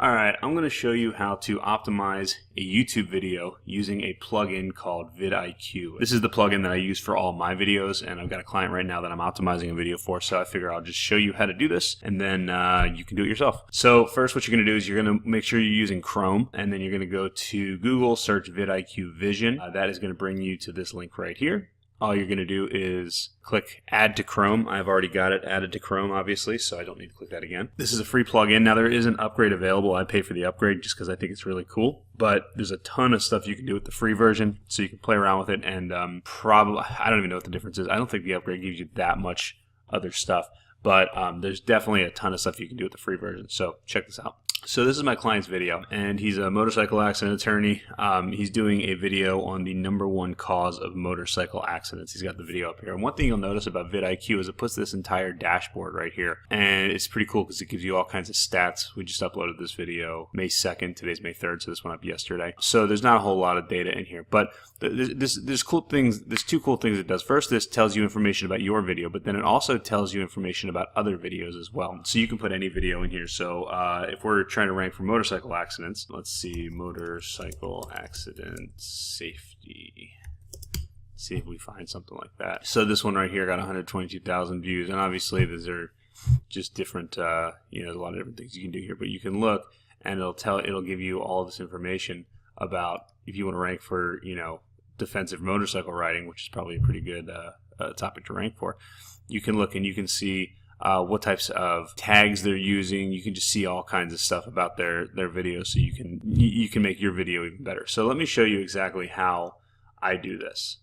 Alright, I'm going to show you how to optimize a YouTube video using a plugin called vidIQ. This is the plugin that I use for all my videos, and I've got a client right now that I'm optimizing a video for, so I figure I'll just show you how to do this, and then you can do it yourself. So first what you're going to do is you're going to make sure you're using Chrome, and then you're going to go to Google, search vidIQ Vision. That is going to bring you to this link right here. All you're going to do is click Add to Chrome. I've already got it added to Chrome, obviously, so I don't need to click that again. This is a free plugin. Now, there is an upgrade available. I pay for the upgrade just because I think it's really cool. But there's a ton of stuff you can do with the free version, so you can play around with it. And probably, I don't even know what the difference is. I don't think the upgrade gives you that much other stuff. But there's definitely a ton of stuff you can do with the free version. So check this out. So this is my client's video, and he's a motorcycle accident attorney. He's doing a video on the #1 cause of motorcycle accidents. He's got the video up here. And one thing you'll notice about vidIQ is it puts this entire dashboard right here. And it's pretty cool because it gives you all kinds of stats. We just uploaded this video May 2nd. Today's May 3rd, so this went up yesterday. So there's not a whole lot of data in here. But there's cool things. There's two cool things it does. First, this tells you information about your video, but then it also tells you information about other videos as well. So you can put any video in here. So if we're trying to rank for motorcycle accidents, let's see, motorcycle accident safety. Let's see if we find something like that. So this one right here got 122,000 views, and obviously these are just different. There's a lot of different things you can do here, but you can look, and it'll give you all this information about if you want to rank for defensive motorcycle riding, which is probably a pretty good topic to rank for. You can look and you can see what types of tags they're using. You can just see all kinds of stuff about their videos, so you can make your video even better. So let me show you exactly how I do this.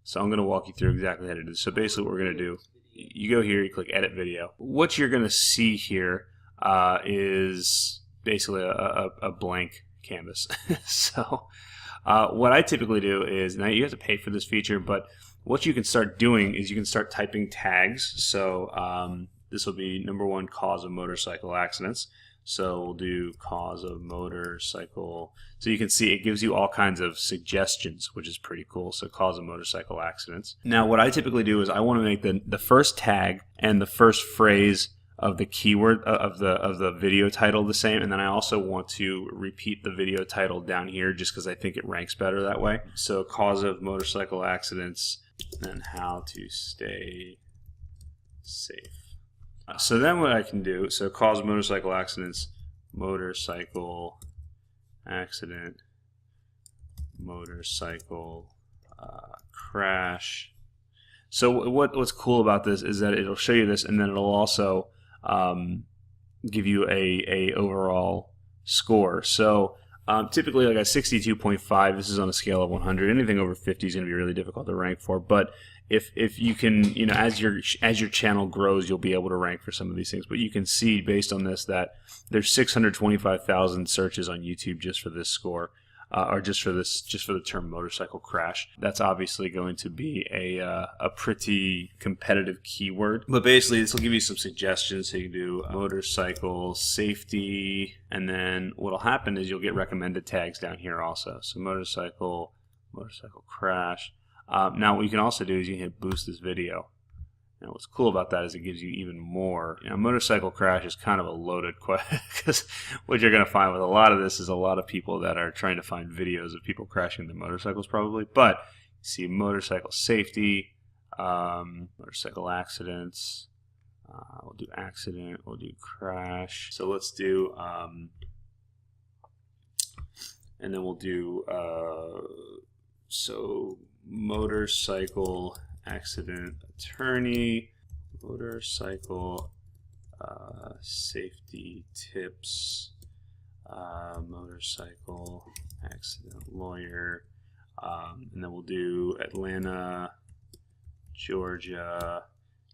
So I'm going to walk you through exactly how to do this. So basically what we're going to do, you go here, you click Edit Video. What you're going to see here is basically a blank canvas. So what I typically do is, now you have to pay for this feature, but what you can start doing is you can start typing tags. So this will be #1 cause of motorcycle accidents. So we'll do cause of motorcycle. So you can see it gives you all kinds of suggestions, which is pretty cool. So cause of motorcycle accidents. Now what I typically do is I want to make the first tag and the first phrase of the keyword of the video title the same, and then I also want to repeat the video title down here just because I think it ranks better that way. So cause of motorcycle accidents and how to stay safe. So then what I can do, so cause of motorcycle accidents, motorcycle accident, motorcycle crash. So what's cool about this is that it'll show you this, and then it'll also give you a overall score. So typically like a 62.5, this is on a scale of 100. Anything over 50 is going to be really difficult to rank for, but if you can, as your channel grows, you'll be able to rank for some of these things. But you can see based on this that there's 625,000 searches on YouTube just for this score, or just for the term motorcycle crash. That's obviously going to be a pretty competitive keyword. But basically, this will give you some suggestions. So you do motorcycle safety, and then what'll happen is you'll get recommended tags down here also. So motorcycle crash. Now what you can also do is you can hit boost this video. Now what's cool about that is it gives you even more. Motorcycle crash is kind of a loaded question, because what you're going to find with a lot of this is a lot of people that are trying to find videos of people crashing their motorcycles probably. But you see motorcycle safety, motorcycle accidents, we'll do accident, we'll do crash. So let's do, and then we'll do, so motorcycle accident attorney, motorcycle safety tips, motorcycle accident lawyer, and then we'll do Atlanta, Georgia.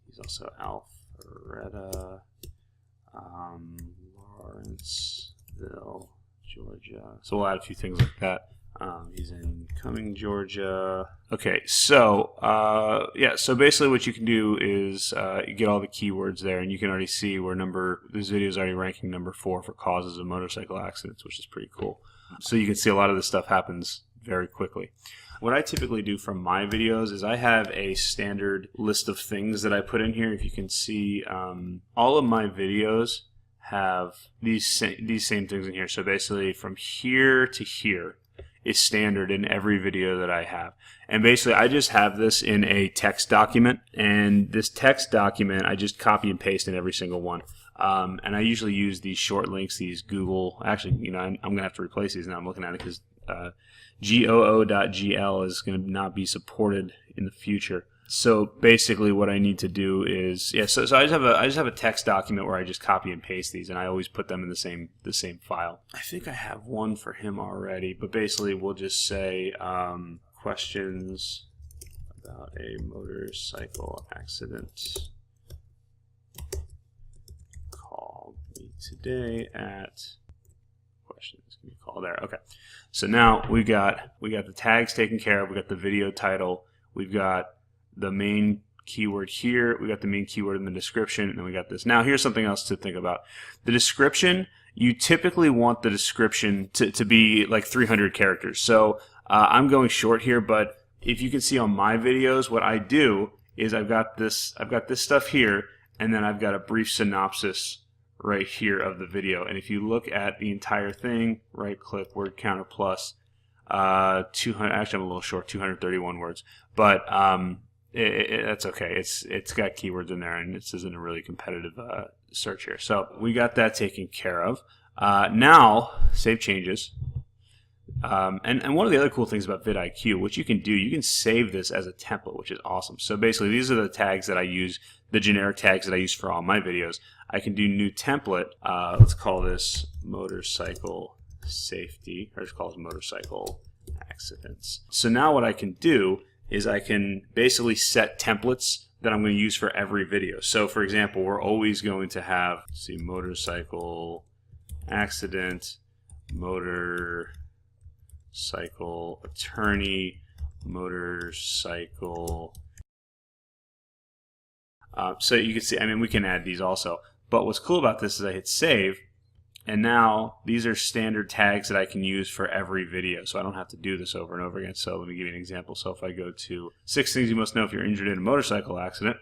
He's also Alpharetta, Lawrenceville, Georgia. So we'll add a few things like that. He's in Cumming, Georgia. Okay, so yeah, so basically what you can do is you get all the keywords there, and you can already see where this video is already ranking #4 for causes of motorcycle accidents, which is pretty cool. So you can see a lot of this stuff happens very quickly. What I typically do from my videos is I have a standard list of things that I put in here. If you can see, all of my videos have these same things in here. So basically from here to here is standard in every video that I have. And basically I just have this in a text document, and this text document I just copy and paste in every single one. And I usually use these short links, these Google, actually, you know, I'm going to have to replace these now. I'm looking at it because goo.gl is going to not be supported in the future. So basically what I need to do is, yeah, so I just have a text document where I just copy and paste these, and I always put them in the same file. I think I have one for him already, but basically we'll just say questions about a motorcycle accident. Call me today at questions. Can you call there? Okay. So now we got the tags taken care of. We got the video title. We've got the main keyword here, we got the main keyword in the description, and then we got this. Now here's something else to think about. The description, you typically want the description to be like 300 characters. So I'm going short here, but if you can see on my videos, what I do is I've got this stuff here, and then I've got a brief synopsis right here of the video. And if you look at the entire thing, right click, word counter plus 200, actually I'm a little short, 231 words, but that's okay. It's got keywords in there, and this isn't a really competitive search here. So we got that taken care of. Now save changes. And one of the other cool things about vidIQ, which you can do, you can save this as a template, which is awesome. So basically, these are the tags that I use, the generic tags that I use for all my videos. I can do new template. Let's call this motorcycle safety, or let's call this motorcycle accidents. So now what I can do is I can basically set templates that I'm going to use for every video. So for example, we're always going to have, let's see, motorcycle accident, motorcycle attorney, motorcycle. So you can see, I mean, we can add these also. But what's cool about this is I hit save, and now these are standard tags that I can use for every video, so I don't have to do this over and over again. So let me give you an example. So if I go to 6 things you must know if you're injured in a motorcycle accident,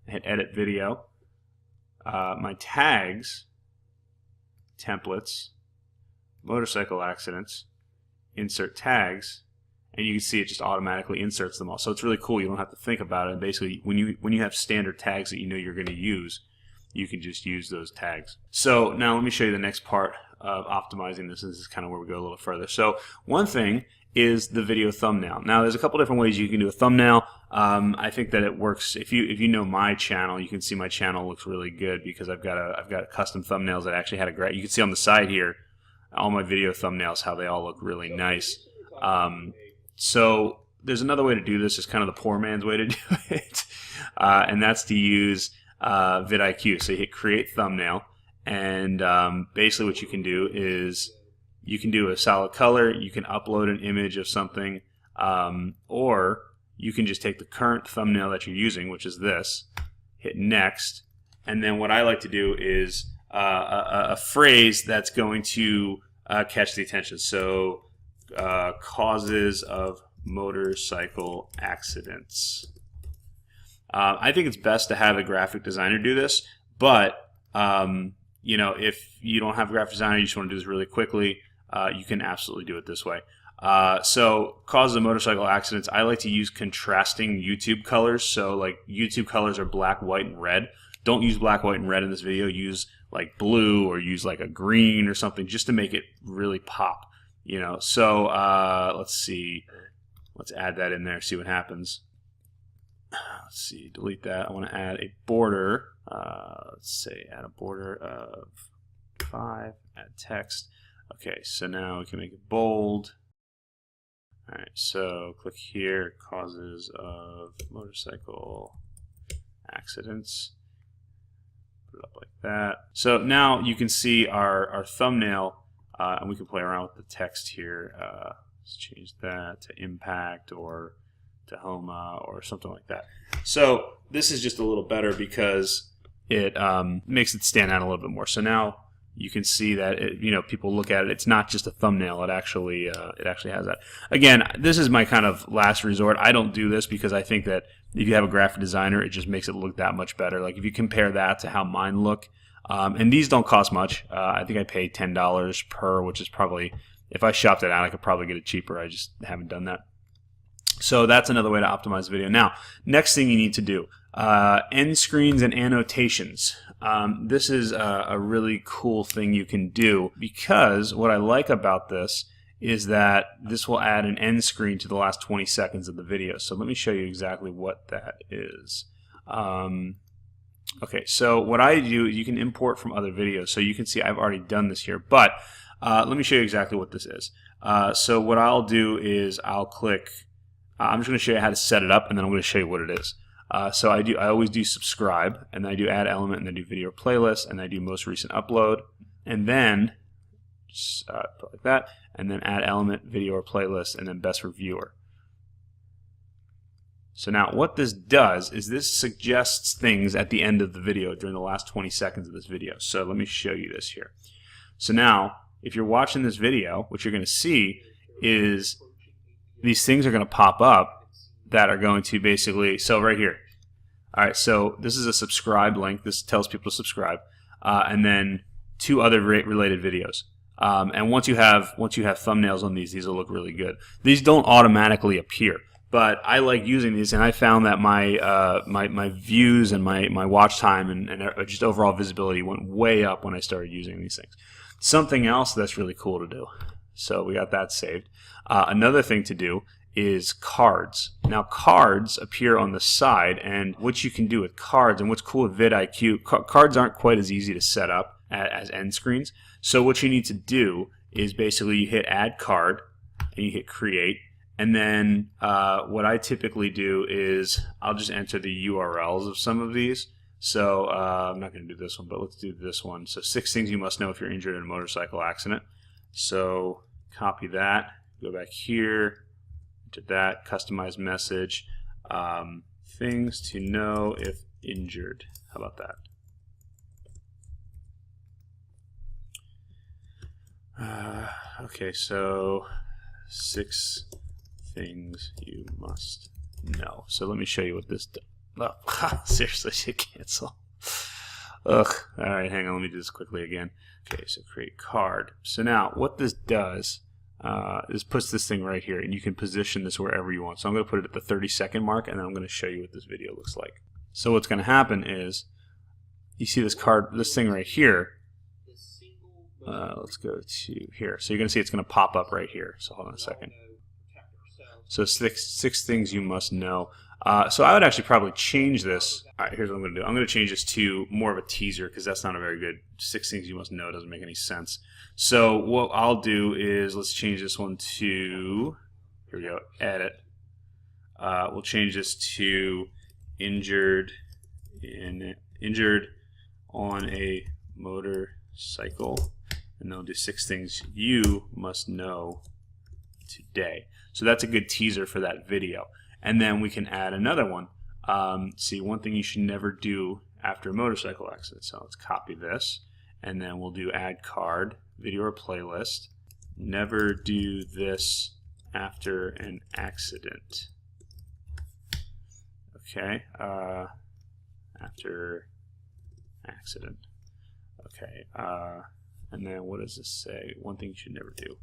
I hit edit video, my tags, templates, motorcycle accidents, insert tags, and you can see it just automatically inserts them all. So it's really cool. You don't have to think about it. And basically, when you have standard tags that you know you're going to use, you can just use those tags. So now let me show you the next part of optimizing this. This is kind of where we go a little further. So one thing is the video thumbnail. Now there's a couple different ways you can do a thumbnail. I think that it works. If you know my channel, you can see my channel looks really good because I've got custom thumbnails that actually had a you can see on the side here all my video thumbnails, how they all look really nice. So there's another way to do this. It's kind of the poor man's way to do it, and that's to use vidIQ. So you hit create thumbnail, and basically what you can do is you can do a solid color, you can upload an image of something, or you can just take the current thumbnail that you're using, which is this, hit next, and then what I like to do is a phrase that's going to catch the attention. So causes of motorcycle accidents. I think it's best to have a graphic designer do this, but you know, if you don't have a graphic designer, you just want to do this really quickly, you can absolutely do it this way. So causes of motorcycle accidents, I like to use contrasting YouTube colors. So like YouTube colors are black, white, and red. Don't use black, white, and red in this video. Use like blue, or use like a green or something, just to make it really pop. You know. So let's see. Let's add that in there. See what happens. Let's see. Delete that. I want to add a border. Let's say add a border of 5. Add text. Okay. So now we can make it bold. All right. So click here. Causes of motorcycle accidents. Put it up like that. So now you can see our thumbnail, and we can play around with the text here. Let's change that to impact or to Homa or something like that. So this is just a little better because it makes it stand out a little bit more. So now you can see that people look at it. It's not just a thumbnail. It actually has that. Again, this is my kind of last resort. I don't do this because I think that if you have a graphic designer, it just makes it look that much better. Like if you compare that to how mine look, And these don't cost much. I think I pay $10 per, which is probably, if I shopped it out, I could probably get it cheaper. I just haven't done that. So that's another way to optimize video. Now, next thing you need to do, end screens and annotations. This is a really cool thing you can do, because what I like about this is that this will add an end screen to the last 20 seconds of the video. So let me show you exactly what that is. Okay, so what I do, you can import from other videos. So you can see I've already done this here, but let me show you exactly what this is. So what I'll do is I'll click, I'm just going to show you how to set it up, and then I'm going to show you what it is. So I always do subscribe, and then I do add element, and then I do video playlist, and I do most recent upload, and then just put like that, and then add element, video or playlist, and then best reviewer. So now what this does is this suggests things at the end of the video during the last 20 seconds of this video. So let me show you this here. So now if you're watching this video, what you're going to see is these things are going to pop up that are going to basically, so right here. Alright, so this is a subscribe link. This tells people to subscribe. And then 2 other related videos. And once you have thumbnails on these will look really good. These don't automatically appear, but I like using these, and I found that my my views and my watch time and just overall visibility went way up when I started using these things. Something else that's really cool to do. So we got that saved. Another thing to do is cards. Now cards appear on the side, and what you can do with cards, and what's cool with vidIQ, cards aren't quite as easy to set up as end screens. So what you need to do is basically you hit add card and you hit create, and then what I typically do is I'll just enter the URLs of some of these. So I'm not going to do this one, but let's do this one. So 6 things you must know if you're injured in a motorcycle accident. So copy that, go back here to that, customize message, things to know if injured. How about that? Okay, so 6 things you must know. So let me show you what this does. Oh, seriously, should cancel. Ugh. Alright, hang on, let me do this quickly again. Okay, so create card. So now, what this does is puts this thing right here, and you can position this wherever you want. So I'm going to put it at the 30-second mark, and then I'm going to show you what this video looks like. So what's going to happen is, you see this card, this thing right here. Let's go to here. So you're going to see it's going to pop up right here. So hold on a second. So six things you must know. So I would actually probably change this. All right, here's what I'm going to do. I'm going to change this to more of a teaser, because that's not a very good 6 things you must know. It doesn't make any sense. So what I'll do is, let's change this one to, here we go, edit. We'll change this to injured on a motorcycle, and then we'll do 6 things you must know today. So that's a good teaser for that video. And then we can add another one. See, one thing you should never do after a motorcycle accident. So let's copy this, and then we'll do add card, video or playlist. Never do this after an accident. Okay, after accident. Okay, and then what does this say? One thing you should never do.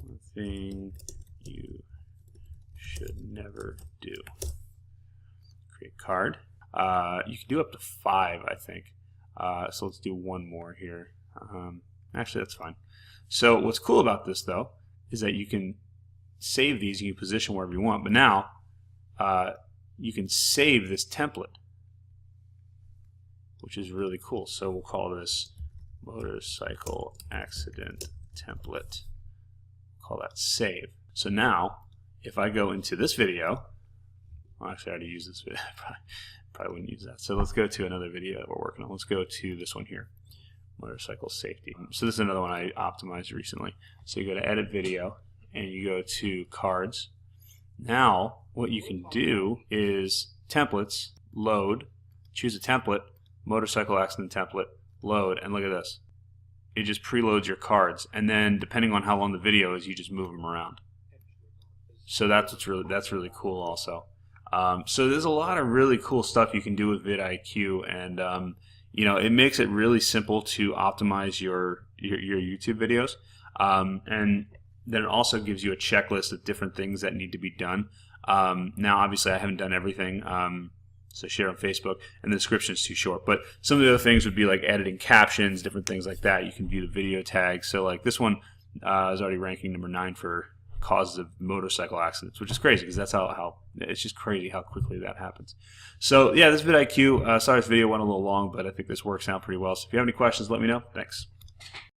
One thing you should never do. Create card. You can do up to 5, I think. So let's do one more here. Actually, that's fine. So what's cool about this, though, is that you can save these. You can position wherever you want. But now you can save this template, which is really cool. So we'll call this motorcycle accident template. Call that save. So now, if I go into this video, well, actually I already used this video. probably wouldn't use that. So let's go to another video that we're working on. Let's go to this one here, motorcycle safety. So this is another one I optimized recently. So you go to edit video, and you go to cards. Now what you can do is templates, load, choose a template, motorcycle accident template, load, and look at this. It just preloads your cards, and then depending on how long the video is, you just move them around. So that's really cool also. So there's a lot of really cool stuff you can do with vidIQ, and it makes it really simple to optimize your YouTube videos, and then it also gives you a checklist of different things that need to be done. Now, obviously, I haven't done everything, so share on Facebook, and the description is too short. But some of the other things would be like editing captions, different things like that. You can view the video tags. So like this one is already ranking number 9 for causes of motorcycle accidents, which is crazy because that's how it's just crazy how quickly that happens. So yeah, this vidIQ. Sorry this video went a little long, but I think this works out pretty well. So if you have any questions, let me know. Thanks.